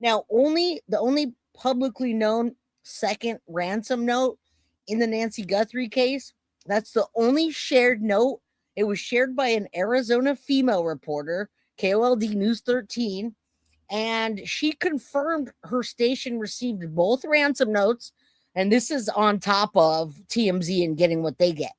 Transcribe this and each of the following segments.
Now, the only publicly known second ransom note in the Nancy Guthrie case, that's the only shared note. It was shared by an Arizona female reporter, KOLD News 13, and she confirmed her station received both ransom notes, and this is on top of TMZ and getting what they get.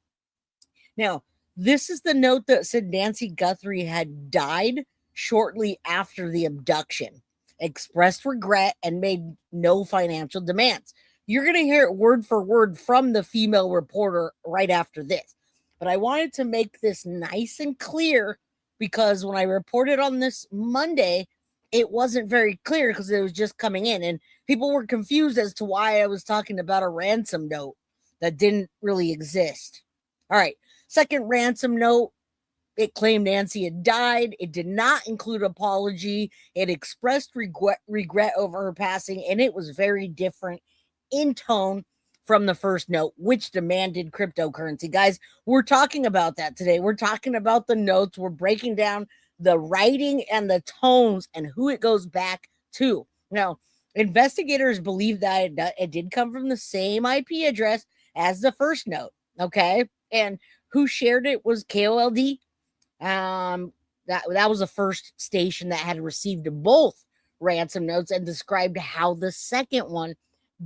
Now, this is the note that said Nancy Guthrie had died shortly after the abduction, expressed regret, and made no financial demands. You're going to hear it word for word from the female reporter right after this. But I wanted to make this nice and clear because when I reported on this Monday, it wasn't very clear because it was just coming in. And people were confused as to why I was talking about a ransom note that didn't really exist. All right. Second ransom note, it claimed Nancy had died. It did not include apology. It expressed regret over her passing, and it was very different in tone from the first note, which demanded cryptocurrency. Guys, we're talking about that today. We're talking about the notes. We're breaking down the writing and the tones and who it goes back to. Now, investigators believe that it did come from the same IP address as the first note, okay? And who shared it was KOLD. That was the first station that had received both ransom notes and described how the second one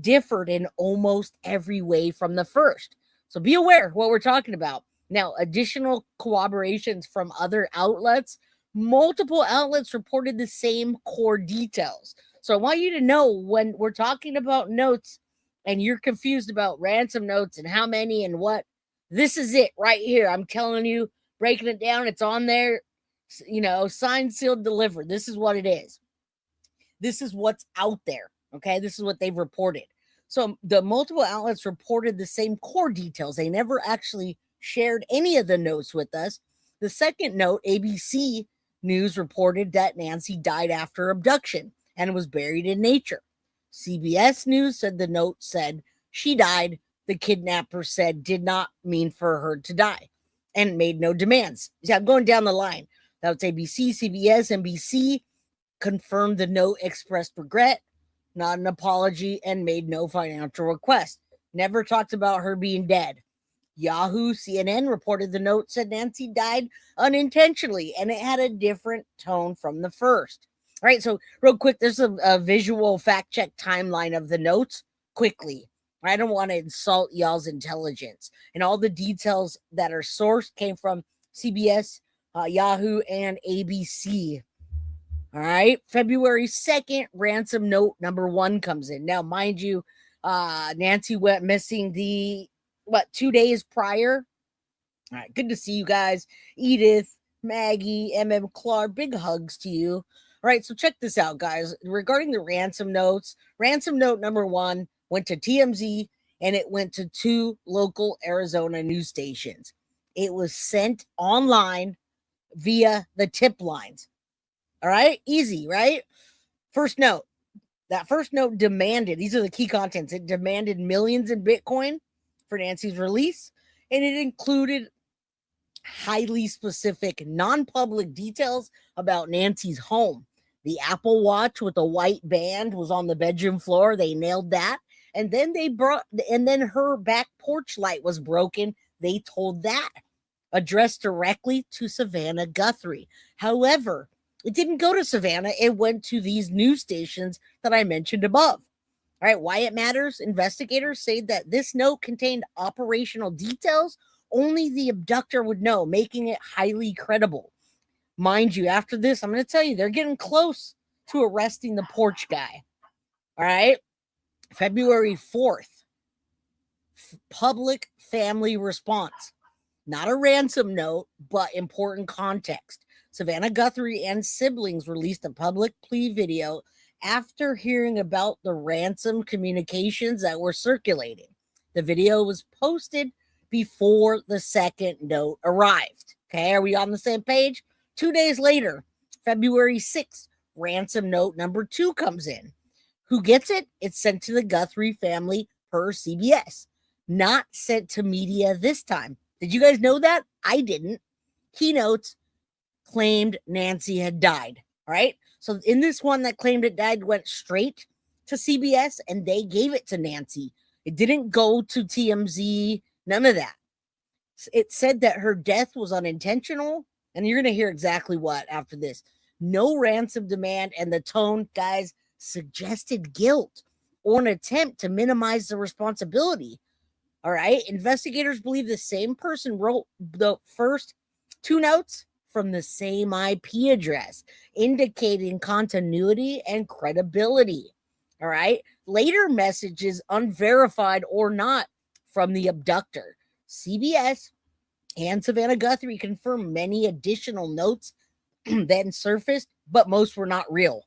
differed in almost every way from the first. So be aware what we're talking about. Now, additional corroborations from other outlets, multiple outlets reported the same core details. So I want you to know when we're talking about notes and you're confused about ransom notes and how many and what, this is it right here. I'm telling you, breaking it down. It's on there, signed, sealed, delivered. This is what it is. This is what's out there. Okay. This is what they've reported. So the multiple outlets reported the same core details. They never actually shared any of the notes with us. The second note, ABC News reported that Nancy died after abduction and was buried in nature. CBS News said the note said she died. The kidnapper said did not mean for her to die and made no demands. Yeah, I'm going down the line. That was ABC, CBS, NBC confirmed the note expressed regret, not an apology, and made no financial request. Never talked about her being dead. Yahoo, CNN reported the note said Nancy died unintentionally, and it had a different tone from the first. All right, so real quick, there's a visual fact check timeline of the notes quickly. I don't want to insult y'all's intelligence. And all the details that are sourced came from CBS, Yahoo, and ABC. All right. February 2nd, ransom note number 1 comes in. Now, mind you, Nancy went missing 2 days prior? All right. Good to see you guys. Edith, Maggie, MM Clark, big hugs to you. All right. So check this out, guys. Regarding the ransom notes, ransom note number 1 went to TMZ, and it went to 2 local Arizona news stations. It was sent online via the tip lines. All right, easy, right? First note. That first note demanded, these are the key contents, it demanded millions in Bitcoin for Nancy's release, and it included highly specific, non-public details about Nancy's home. The Apple Watch with a white band was on the bedroom floor. They nailed that. And then her back porch light was broken. They told that, addressed directly to Savannah Guthrie. However, it didn't go to Savannah. It went to these news stations that I mentioned above. All right, why it matters? Investigators say that this note contained operational details only the abductor would know, making it highly credible. Mind you, after this, I'm going to tell you, they're getting close to arresting the porch guy. All right. February 4th, public family response. Not a ransom note, but important context. Savannah Guthrie and siblings released a public plea video after hearing about the ransom communications that were circulating. The video was posted before the second note arrived. Okay, are we on the same page? 2 days later, February 6th, ransom note number 2 comes in. Who gets it? It's sent to the Guthrie family per CBS, not sent to media this time. Did you guys know that? I didn't. Keynotes claimed Nancy had died. All right. So in this one that claimed it died went straight to CBS and they gave it to Nancy. It didn't go to TMZ, none of that. It said that her death was unintentional, and you're going to hear exactly what after this. No ransom demand, and the tone, guys, suggested guilt or an attempt to minimize the responsibility. All right. Investigators believe the same person wrote the first two notes from the same IP address, indicating continuity and credibility. All right. Later messages, unverified or not, from the abductor. CBS and Savannah Guthrie confirmed many additional notes then surfaced, but most were not real.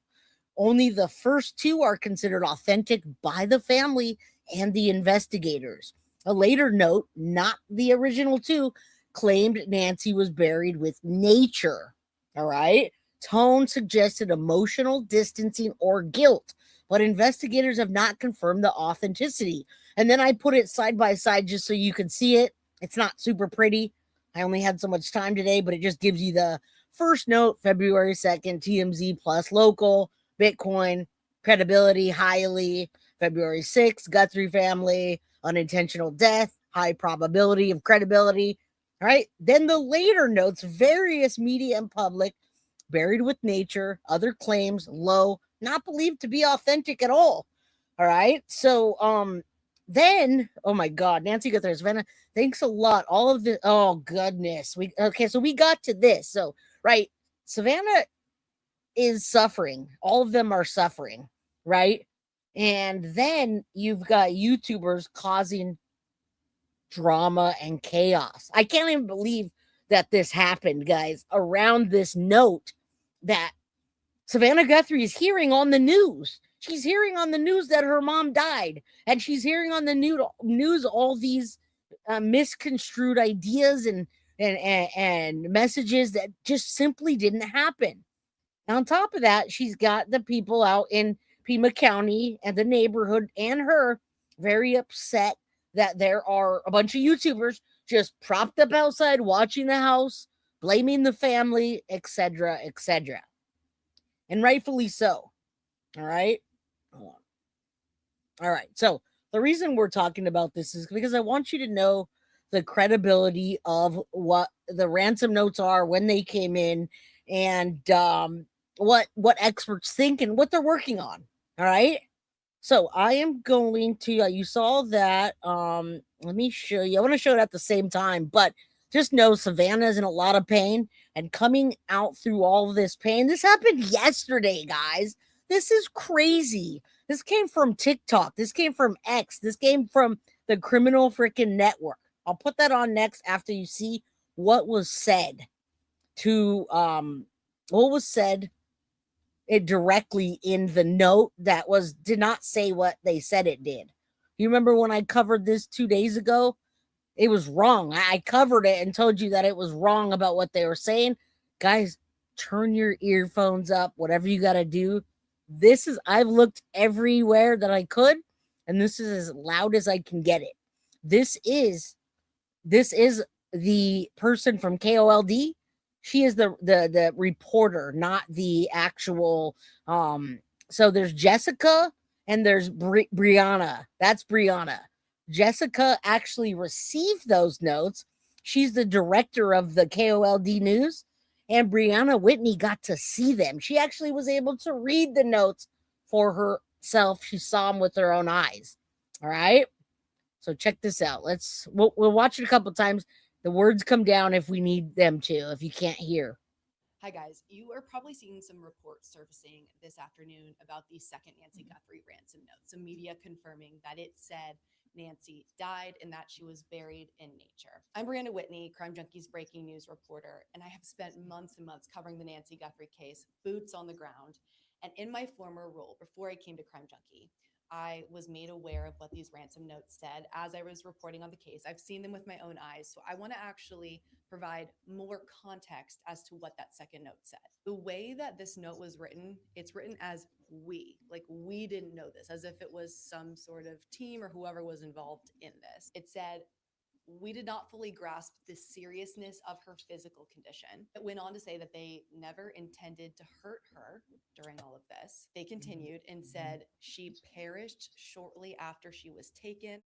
Only the first two are considered authentic by the family and the investigators. A later note, not the original two, claimed Nancy was buried with nature. All right. Tone suggested emotional distancing or guilt, but investigators have not confirmed the authenticity. And then I put it side by side just so you can see it. It's not super pretty. I only had so much time today, but it just gives you the first note, February 2nd, TMZ plus local, Bitcoin, credibility highly, February 6th, Guthrie family, unintentional death, high probability of credibility. All right. Then the later notes, various media and public, buried with nature, other claims, low, not believed to be authentic at all. All right. So, then, oh my God, Nancy Guthrie, Savannah, thanks a lot. All of the, oh goodness. So we got to this. So, right. Savannah is suffering. All of them are suffering, right? And then you've got YouTubers causing drama and chaos. I can't even believe that this happened, guys, around this note that Savannah Guthrie is hearing on the news. She's hearing on the news that her mom died, and she's hearing on the news all these misconstrued ideas and messages that just simply didn't happen. On top of that, she's got the people out in Pima County and the neighborhood and her very upset that there are a bunch of YouTubers just propped up outside watching the house, blaming the family, etc., etc. And rightfully so. All right. Hold on. All right. So the reason we're talking about this is because I want you to know the credibility of what the ransom notes are when they came in, and what experts think and what they're working on. All right. So I am going to you saw that let me show you. I want to show it at the same time, but just know Savannah's in a lot of pain and coming out through all of this pain. This happened yesterday, guys. This is crazy. This came from TikTok. This came from X. This came from the criminal freaking network. I'll put that on next after you see what was said to what was said it directly in the note that was did not say what they said it did. You remember when I covered this 2 days ago? It was wrong. I covered it and told you that it was wrong about what they were saying. Guys, turn your earphones up, whatever you got to do. I've looked everywhere that I could, and this is as loud as I can get it. This is, this is the person from KOLD. She is the reporter, not the actual. So there's Jessica and there's Brianna. That's Brianna. Jessica actually received those notes. She's the director of the KOLD news, and Brianna Whitney got to see them. She actually was able to read the notes for herself. She saw them with her own eyes. All right. So check this out. We'll watch it a couple times. The words come down if we need them to, if you can't hear. Hi, guys. You are probably seeing some reports surfacing this afternoon about the second Nancy Guthrie ransom note. Some media confirming that it said Nancy died and that she was buried in nature. I'm Brianna Whitney, Crime Junkie's breaking news reporter, and I have spent months and months covering the Nancy Guthrie case, boots on the ground. And in my former role, before I came to Crime Junkie, I was made aware of what these ransom notes said as I was reporting on the case. I've seen them with my own eyes. So I want to actually provide more context as to what that second note said. The way that this note was written, it's written as we, like we didn't know this, as if it was some sort of team or whoever was involved in this. It said, we did not fully grasp the seriousness of her physical condition. It went on to say that they never intended to hurt her during all of this. They continued and said she perished shortly after she was taken.